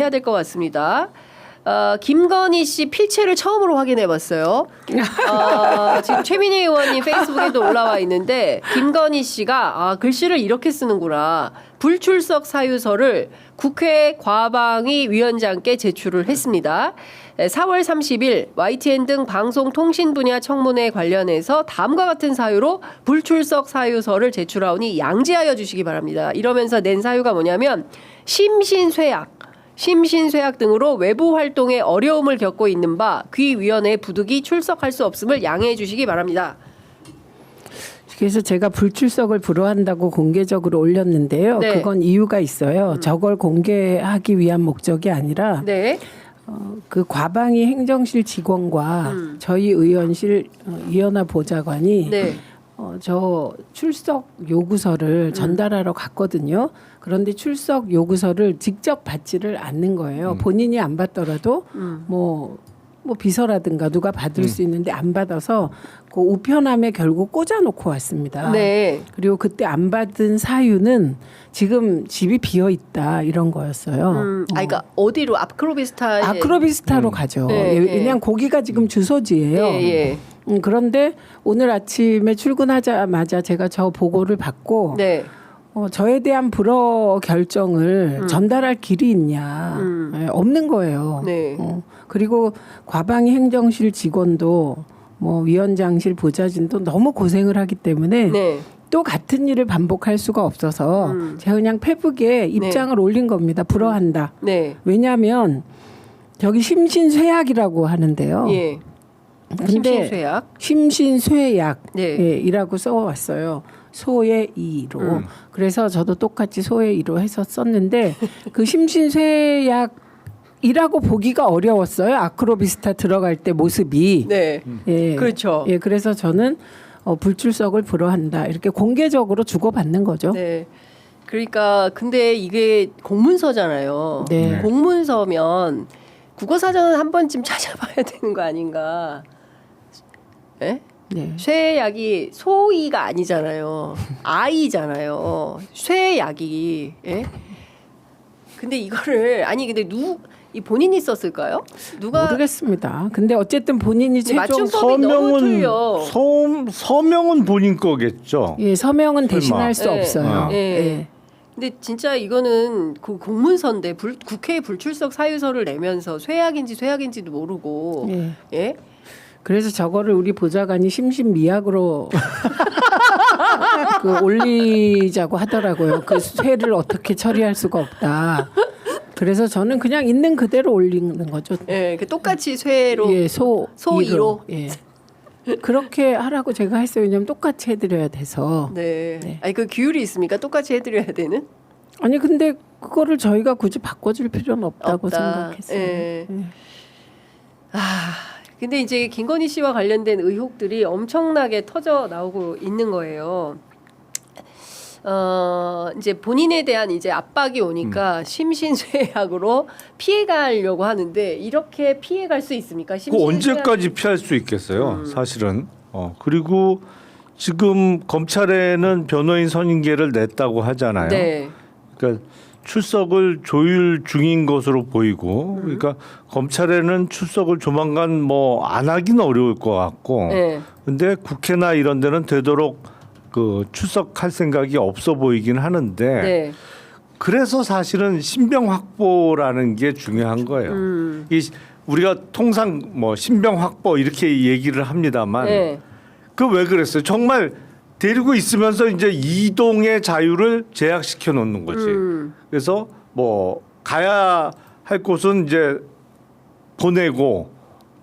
해야 될 것 같습니다. 김건희 씨 필체를 처음으로 확인해봤어요. 지금 최민희 의원님 페이스북에도 올라와 있는데 김건희 씨가 글씨를 이렇게 쓰는구나. 불출석 사유서를 국회 과방위 위원장께 제출을 했습니다. 4월 30일 YTN 등 방송통신 분야 청문회 관련해서 다음과 같은 사유로 불출석 사유서를 제출하오니 양지하여 주시기 바랍니다. 이러면서 낸 사유가 뭐냐면 심신쇠약 등으로 외부 활동에 어려움을 겪고 있는 바 귀위원회 부득이 출석할 수 없음을 양해해 주시기 바랍니다. 그래서 제가 불출석을 불허한다고 공개적으로 올렸는데요. 네. 그건 이유가 있어요. 저걸 공개하기 위한 목적이 아니라 네. 그 과방위 행정실 직원과 저희 의원실 이현아 보좌관이 네. 저 출석 요구서를 전달하러 갔거든요. 그런데 출석 요구서를 직접 받지를 않는 거예요. 본인이 안 받더라도 뭐 비서라든가 누가 받을 수 있는데 안 받아서 그 우편함에 결국 꽂아놓고 왔습니다. 네. 그리고 그때 안 받은 사유는 지금 집이 비어 있다 이런 거였어요. 그러니까 어디로 아크로비스타에 아크로비스타로 가죠. 네, 네. 그냥 거기가 지금 주소지예요. 예. 그런데 오늘 아침에 출근하자마자 제가 저 보고를 받고 네. 저에 대한 불허 결정을 전달할 길이 있냐 없는 거예요. 네. 그리고 과방위 행정실 직원도 뭐 위원장실 보좌진도 너무 고생을 하기 때문에 네. 또 같은 일을 반복할 수가 없어서 제가 그냥 페북에 입장을 올린 겁니다. 불허한다. 네. 왜냐하면 저기 심신쇠약이라고 하는데요. 예. 근데 심신쇠약. 심신쇠약이라고 써왔어요. 소의 이로. 그래서 저도 똑같이 소의 이로 해서 썼는데 그 심신쇠약이라고 보기가 어려웠어요. 아크로비스타 들어갈 때 모습이. 네. 예. 그렇죠. 예, 그래서 저는 불출석을 불허한다 이렇게 공개적으로 주고받는 거죠. 네. 그러니까 근데 이게 공문서잖아요. 네. 공문서면 국어사전은 한 번쯤 찾아봐야 되는 거 아닌가? 예? 네. 쇠약이 소이가 아니잖아요. 아이잖아요. 쇠약이. 예? 근데 이거를 근데 이 본인이 썼을까요? 누가 모르겠습니다. 근데 어쨌든 본인이 최종 맞춤법이 너무 틀려. 서명은 본인 거겠죠. 예, 서명은 대신할 수 네. 없어요. 네. 예. 근데 진짜 이거는 그 공문서인데 국회 불출석 사유서를 내면서 쇠약인지도 모르고 예. 예? 그래서 저거를 우리 보좌관이 심신미약으로 올리자고 하더라고요. 그 쇠를 어떻게 처리할 수가 없다. 그래서 저는 그냥 있는 그대로 올리는 거죠. 예, 똑같이 쇠로 예, 소이로. 예. 그렇게 하라고 제가 했어요. 왜냐하면 똑같이 해드려야 돼서. 네. 네. 그 규율이 있습니까? 똑같이 해드려야 되는? 아니 근데 그거를 저희가 굳이 바꿔줄 필요는 없다고 없다. 생각했어요. 예. 근데 이제 김건희 씨와 관련된 의혹들이 엄청나게 터져 나오고 있는 거예요. 이제 본인에 대한 이제 압박이 오니까 심신쇠약으로 피해가려고 하는데 이렇게 피해갈 수 있습니까? 그 언제까지 피할 수 있겠어요, 사실은. 그리고 지금 검찰에는 변호인 선임계를 냈다고 하잖아요. 네. 그러니까 출석을 조율 중인 것으로 보이고, 그러니까 검찰에는 출석을 조만간 뭐 안 하기는 어려울 것 같고, 네. 근데 국회나 이런 데는 되도록 그 출석할 생각이 없어 보이긴 하는데, 네. 그래서 사실은 신병 확보라는 게 중요한 거예요. 이 우리가 통상 뭐 신병 확보 이렇게 얘기를 합니다만, 네. 그 왜 그랬어요? 정말 데리고 있으면서 이제 이동의 자유를 제약시켜 놓는 거지. 그래서 뭐 가야 할 곳은 이제 보내고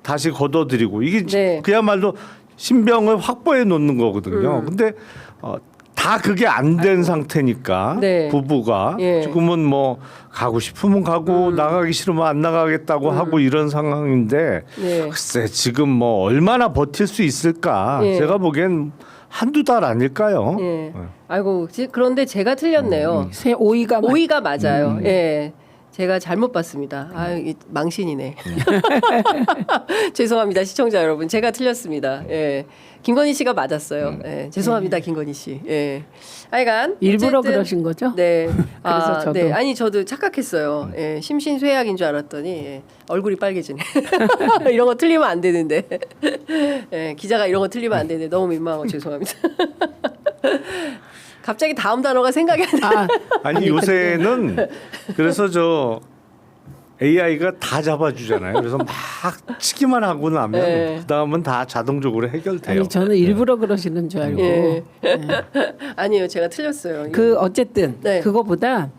다시 걷어들이고 이게 네. 그야말로 신병을 확보해 놓는 거거든요. 근데 다 그게 안 된 상태니까 네. 부부가 예. 지금은 뭐 가고 싶으면 가고 나가기 싫으면 안 나가겠다고 하고 이런 상황인데 네. 글쎄 지금 뭐 얼마나 버틸 수 있을까? 예. 제가 보기엔 한두 달 아닐까요? 예. 아이고 그런데 제가 틀렸네요. 새 오이가 오이가 맞아요. 예. 제가 잘못 봤습니다. 아, 이 망신이네. 죄송합니다, 시청자 여러분. 제가 틀렸습니다. 예. 김건희 씨가 맞았어요. 예. 죄송합니다, 김건희 씨. 예. 하여간 일부러 어쨌든 그러신 거죠? 네. 그래서 저도. 네. 아니 저도 착각했어요. 예. 심신쇠약인 줄 알았더니 예. 얼굴이 빨개지네. 이런 거 틀리면 안 되는데. 예. 기자가 이런 거 틀리면 안 되는데 너무 민망하고 죄송합니다. 갑자기 다음 단어가 생각이 안 나. 아니 요새는 그래서 저 AI가 다 잡아주잖아요. 그래서 막 치기만 하고 나면 네. 그 다음은 다 자동적으로 해결돼요. 아니 저는 일부러 그러시는 줄 알고. 예. 아니요, 제가 틀렸어요. 그 어쨌든 네. 그거보다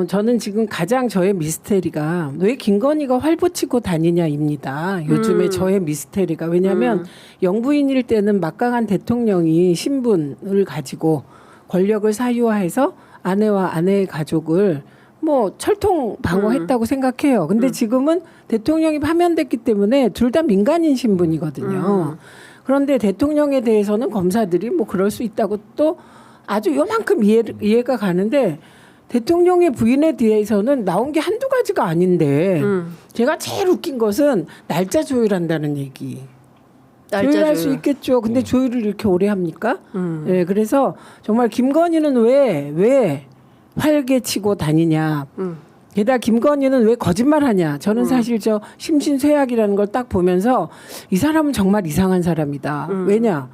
저는 지금 가장 저의 미스테리가 왜 김건희가 활보치고 다니냐입니다. 요즘에 저의 미스테리가 왜냐하면 영부인일 때는 막강한 대통령이 신분을 가지고 권력을 사유화해서 아내와 아내의 가족을 뭐 철통 방어했다고 생각해요. 근데 지금은 대통령이 파면됐기 때문에 둘 다 민간인 신분이거든요. 그런데 대통령에 대해서는 검사들이 뭐 그럴 수 있다고 또 아주 요만큼 이해가 가는데 대통령의 부인에 대해서는 나온 게 한두 가지가 아닌데 제가 제일 웃긴 것은 날짜 조율한다는 얘기. 조율할 수 있겠죠. 근데 조율을 이렇게 오래 합니까? 네, 그래서 정말 김건희는 왜 활개치고 다니냐. 게다가 김건희는 왜 거짓말하냐. 저는 사실 저 심신쇠약이라는 걸 딱 보면서 이 사람은 정말 이상한 사람이다. 왜냐?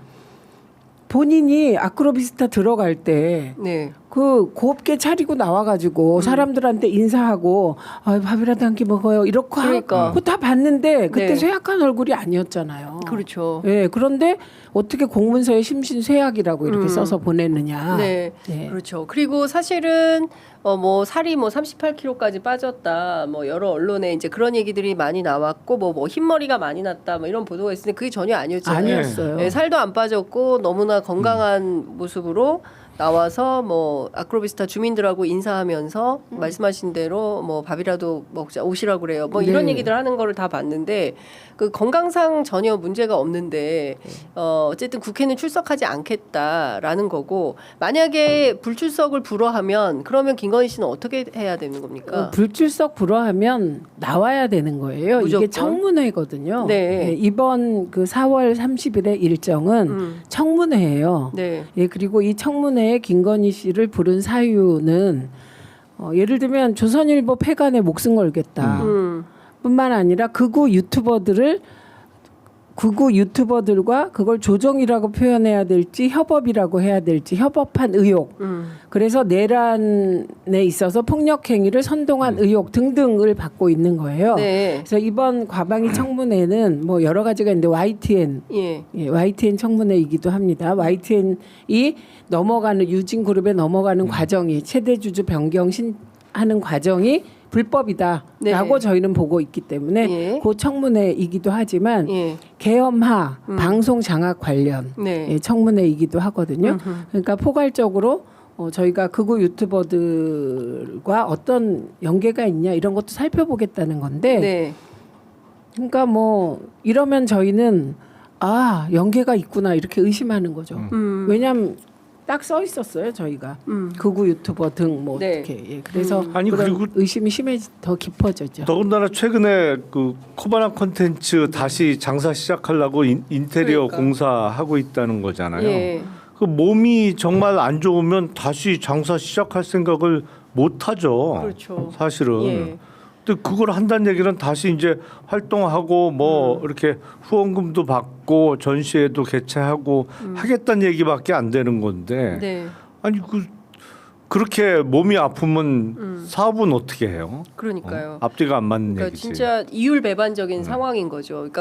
본인이 아크로비스타 들어갈 때 네. 그 곱게 차리고 나와가지고 사람들한테 인사하고 밥이라도 한 끼 먹어요 이렇게 그러니까. 그거 다 봤는데 그때 네. 쇠약한 얼굴이 아니었잖아요. 그렇죠. 예, 그런데 어떻게 공문서에 심신쇠약이라고 이렇게 써서 보냈느냐. 네. 네. 그렇죠. 그리고 사실은 뭐 살이 뭐 38kg까지 빠졌다. 뭐 여러 언론에 이제 그런 얘기들이 많이 나왔고 뭐 흰머리가 많이 났다. 뭐 이런 보도가 있었는데 그게 전혀 아니었잖아요. 아니었어요. 네, 살도 안 빠졌고 너무나 건강한 모습으로 나와서 뭐 아크로비스타 주민들하고 인사하면서 말씀하신 대로 뭐 밥이라도 먹자 오시라고 그래요. 뭐 이런 네. 얘기들 하는 거를 다 봤는데 그 건강상 전혀 문제가 없는데 어쨌든 국회는 출석하지 않겠다라는 거고 만약에 불출석을 불허하면 그러면 김건희 씨는 어떻게 해야 되는 겁니까? 불출석 불허하면 나와야 되는 거예요. 무조건? 이게 청문회거든요. 네. 이번 그 4월 30일의 일정은 청문회예요. 네. 예, 그리고 이 청문회에 김건희 씨를 부른 사유는 예를 들면 조선일보 폐간에 목숨 걸겠다. 뿐만 아니라 극우 유튜버들과 그걸 조정이라고 표현해야 될지 협업이라고 해야 될지 협업한 의혹. 그래서 내란에 있어서 폭력 행위를 선동한 의혹 등등을 받고 있는 거예요. 네. 그래서 이번 과방위 청문회는 뭐 여러 가지가 있는데 YTN 예. YTN 청문회이기도 합니다. YTN이 넘어가는 유진그룹에 넘어가는 과정이 최대주주 변경 하는 과정이 불법이다라고 네. 저희는 보고 있기 때문에 예. 그 청문회이기도 하지만 예. 계엄하 방송 장악 관련 네. 예, 청문회이기도 하거든요. 그러니까 포괄적으로 저희가 극우 유튜버들과 어떤 연계가 있냐 이런 것도 살펴보겠다는 건데 네. 그러니까 뭐 이러면 저희는 연계가 있구나 이렇게 의심하는 거죠. 왜냐하면 딱 써 있었어요 저희가 극우 유튜버 등 뭐 네. 어떻게 예, 그래서 아니, 그런 그리고 의심이 더 깊어졌죠. 더군다나 최근에 그 코바나 콘텐츠 다시 장사 시작하려고 인테리어 그러니까. 공사하고 있다는 거잖아요. 예. 그 몸이 정말 안 좋으면 다시 장사 시작할 생각을 못 하죠. 그렇죠. 사실은. 예. 근데 그걸 한다는 얘기는 다시 이제 활동하고 뭐 이렇게 후원금도 받고 전시회도 개최하고 하겠다는 얘기밖에 안 되는 건데 네. 아니 그렇게 몸이 아프면 사업은 어떻게 해요? 그러니까요. 앞뒤가 안 맞는 그러니까 얘기지. 진짜 이율배반적인 상황인 거죠. 그러니까